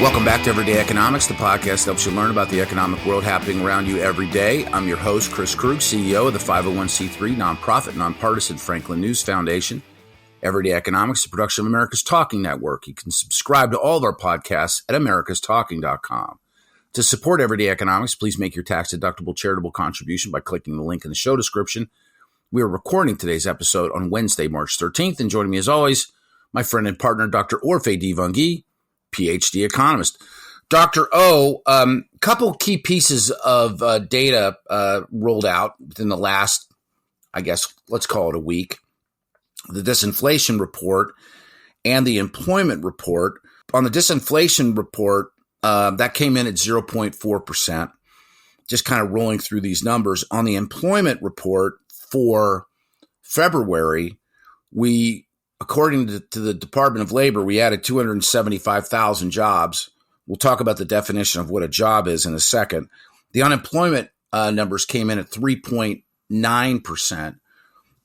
Welcome back to Everyday Economics, the podcast that helps you learn about the economic world happening around you every day. I'm your host, Chris Krug, CEO of the 501c3 nonprofit nonpartisan Franklin News Foundation. Everyday Economics is a production of America's Talking Network. You can subscribe to all of our podcasts at americastalking.com. To support Everyday Economics, please make your tax-deductible charitable contribution by clicking the link in the show description. We are recording today's episode on Wednesday, March 13th, and joining me as always, my friend and partner, Dr. Orphe Divounguy, PhD economist. Dr. O, couple key pieces of data rolled out within the last, I guess, let's call it a week. The disinflation report and the employment report. On the disinflation report, that came in at 0.4%, just kind of rolling through these numbers. On the employment report for February, according to the Department of Labor, we added 275,000 jobs. We'll talk about the definition of what a job is in a second. The unemployment numbers came in at 3.9%.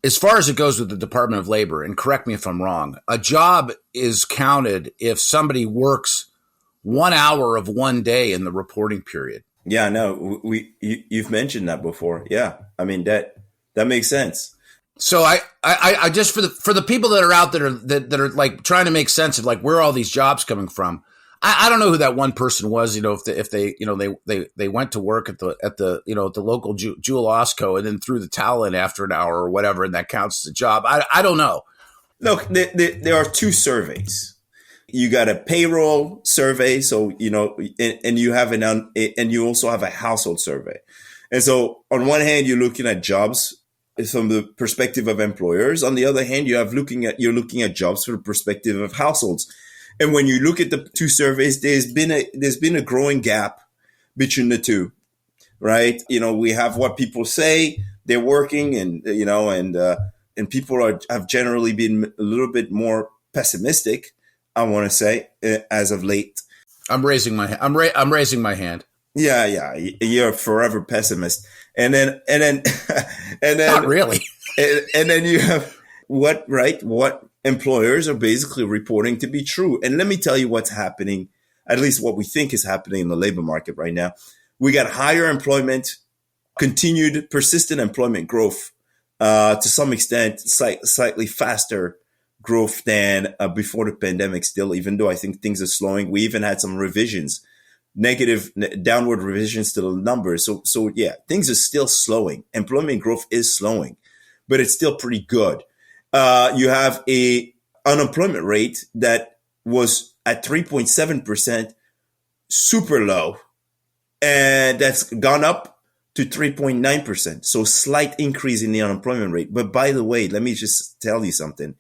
As far as it goes with the Department of Labor, and correct me if I'm wrong, a job is counted if somebody works 1 hour of one day in the reporting period. Yeah, no, you've mentioned that before. Yeah, I mean that makes sense. So I just for the people that are out there that are like trying to make sense of like where are all these jobs coming from. I don't know who that one person was. If they went to work at the local Jewel Osco and then threw the towel in after an hour or whatever, and that counts as a job. I don't know. Look, there are two surveys. You got a payroll survey, so and you have and you also have a household survey. And so on one hand, you're looking at jobs from the perspective of employers. On the other hand, you're looking at jobs from the perspective of households. And when you look at the two surveys, there's been a growing gap between the two, right? We have what people say they're working, and people have generally been a little bit more pessimistic, I want to say, as of late. I'm raising my hand. Yeah, you're a forever pessimist. And then not really. And then you have what employers are basically reporting to be true. And let me tell you what's happening, at least what we think is happening in the labor market right now. We got higher employment, continued persistent employment growth, to some extent, slightly faster growth than before the pandemic still, even though I think things are slowing. We even had some revisions, downward revisions to the numbers. So yeah, things are still slowing. Employment growth is slowing, but it's still pretty good. You have a unemployment rate that was at 3.7%, super low, and that's gone up to 3.9%. So slight increase in the unemployment rate. But by the way, let me just tell you something.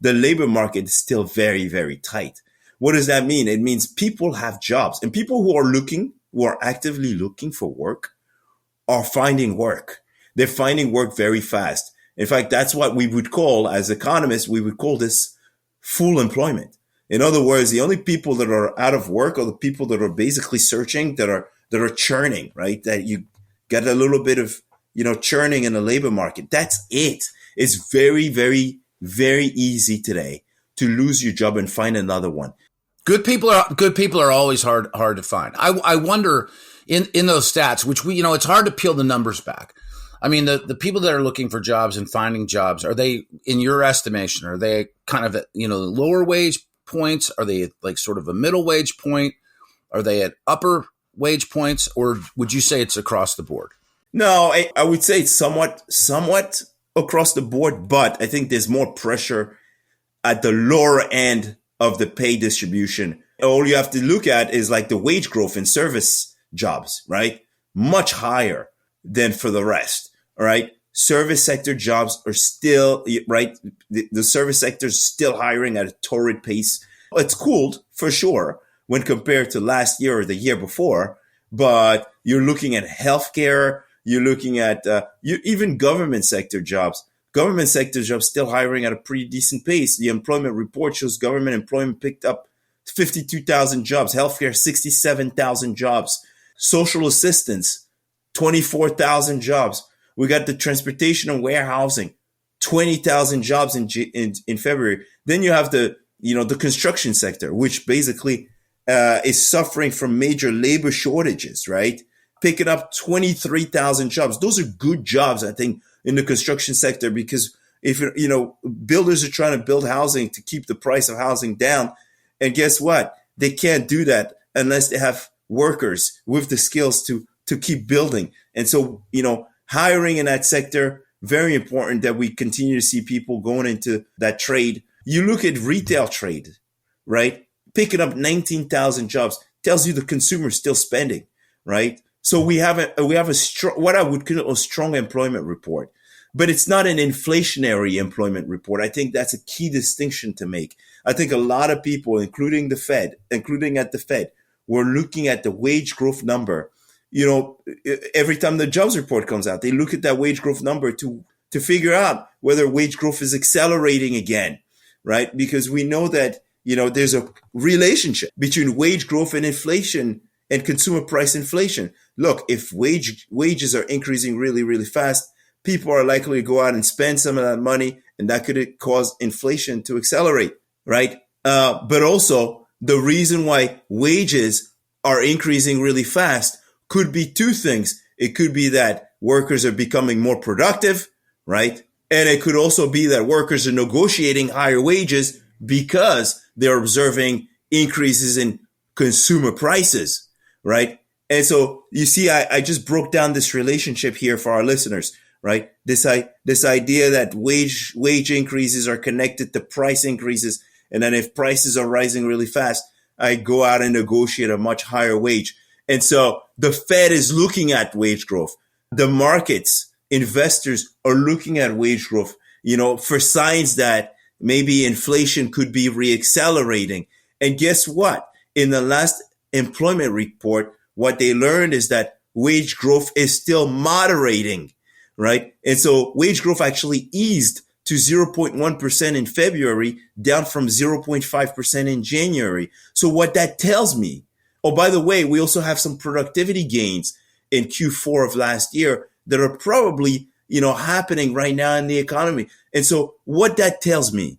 The labor market is still very, very tight. What does that mean? It means people have jobs, and people who are actively looking for work are finding work. They're finding work very fast. In fact, that's what we would call, as economists, we would call this full employment. In other words, the only people that are out of work are the people that are basically searching, that are churning, right? That you get a little bit of, churning in the labor market. That's it. It's very, very, very easy today to lose your job and find another one. Good people are always hard to find. I wonder in those stats, which it's hard to peel the numbers back. I mean, the people that are looking for jobs and finding jobs, are they, in your estimation, are they kind of at, lower wage points? Are they like sort of a middle wage point? Are they at upper wage points? Or would you say it's across the board? No, I would say it's somewhat across the board, but I think there's more pressure at the lower end of the pay distribution. All you have to look at is like the wage growth in service jobs, right? Much higher than for the rest. All right. Service sector jobs are still, right? The service sector is still hiring at a torrid pace. It's cooled for sure when compared to last year or the year before, but you're looking at healthcare. You're looking at even government sector jobs. Government sector jobs still hiring at a pretty decent pace. The employment report shows government employment picked up 52,000 jobs. Healthcare, 67,000 jobs. Social assistance, 24,000 jobs. We got the transportation and warehousing, 20,000 jobs in February. Then you have the construction sector, which basically is suffering from major labor shortages, right? Picking up 23,000 jobs. Those are good jobs, I think, in the construction sector, because if, builders are trying to build housing to keep the price of housing down. And guess what? They can't do that unless they have workers with the skills to keep building. And so, hiring in that sector, very important that we continue to see people going into that trade. You look at retail trade, right? Picking up 19,000 jobs tells you the consumer is still spending, right? So we have a strong, what I would call a strong employment report, but it's not an inflationary employment report. I think that's a key distinction to make. I think a lot of people, including at the Fed, were looking at the wage growth number. Every time the jobs report comes out, they look at that wage growth number to figure out whether wage growth is accelerating again, right? Because we know that, there's a relationship between wage growth and inflation and consumer price inflation. Look, if wages are increasing really, really fast, people are likely to go out and spend some of that money, and that could cause inflation to accelerate, right? But also, the reason why wages are increasing really fast could be two things. It could be that workers are becoming more productive, right? And it could also be that workers are negotiating higher wages because they're observing increases in consumer prices, right? And so you see, I just broke down this relationship here for our listeners, right? This idea that wage increases are connected to price increases. And then if prices are rising really fast, I go out and negotiate a much higher wage. And so the Fed is looking at wage growth. The markets, investors are looking at wage growth, for signs that maybe inflation could be reaccelerating. And guess what? In the last employment report, what they learned is that wage growth is still moderating, right? And so wage growth actually eased to 0.1% in February, down from 0.5% in January. So what that tells me, oh, by the way, we also have some productivity gains in Q4 of last year that are probably, happening right now in the economy. And so what that tells me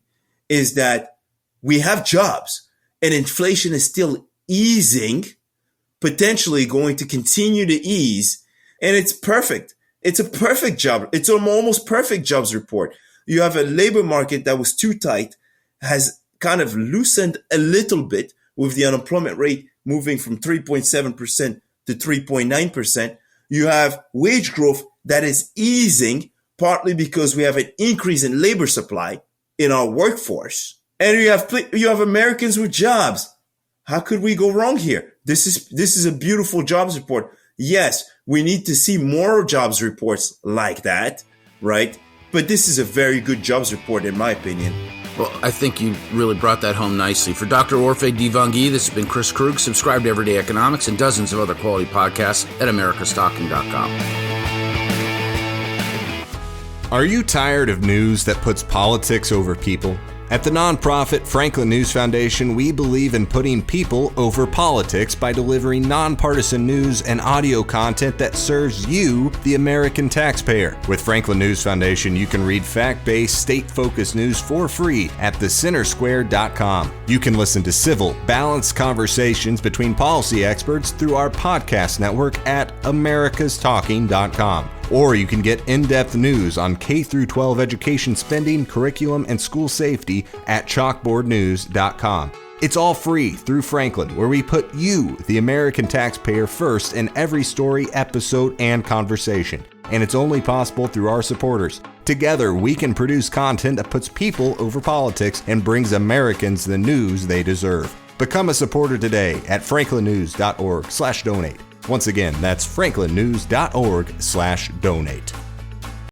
is that we have jobs and inflation is still easing, potentially going to continue to ease. And it's perfect. It's a perfect job. It's an almost perfect jobs report. You have a labor market that was too tight, has kind of loosened a little bit with the unemployment rate moving from 3.7% to 3.9%. You have wage growth that is easing, partly because we have an increase in labor supply in our workforce. And you have Americans with jobs. How could we go wrong here? This is a beautiful jobs report. Yes, we need to see more jobs reports like that, right? But this is a very good jobs report, in my opinion. Well, I think you really brought that home nicely. For Dr. Orphe Divounguy, this has been Chris Krug. Subscribe to Everyday Economics and dozens of other quality podcasts at americastalking.com. Are you tired of news that puts politics over people? At the nonprofit Franklin News Foundation, we believe in putting people over politics by delivering nonpartisan news and audio content that serves you, the American taxpayer. With Franklin News Foundation, you can read fact-based, state-focused news for free at thecentersquare.com. You can listen to civil, balanced conversations between policy experts through our podcast network at americastalking.com. Or you can get in-depth news on K-12 education spending, curriculum, and school safety at chalkboardnews.com. It's all free through Franklin, where we put you, the American taxpayer, first in every story, episode, and conversation. And it's only possible through our supporters. Together, we can produce content that puts people over politics and brings Americans the news they deserve. Become a supporter today at franklinnews.org/donate. Once again, that's franklinnews.org/donate.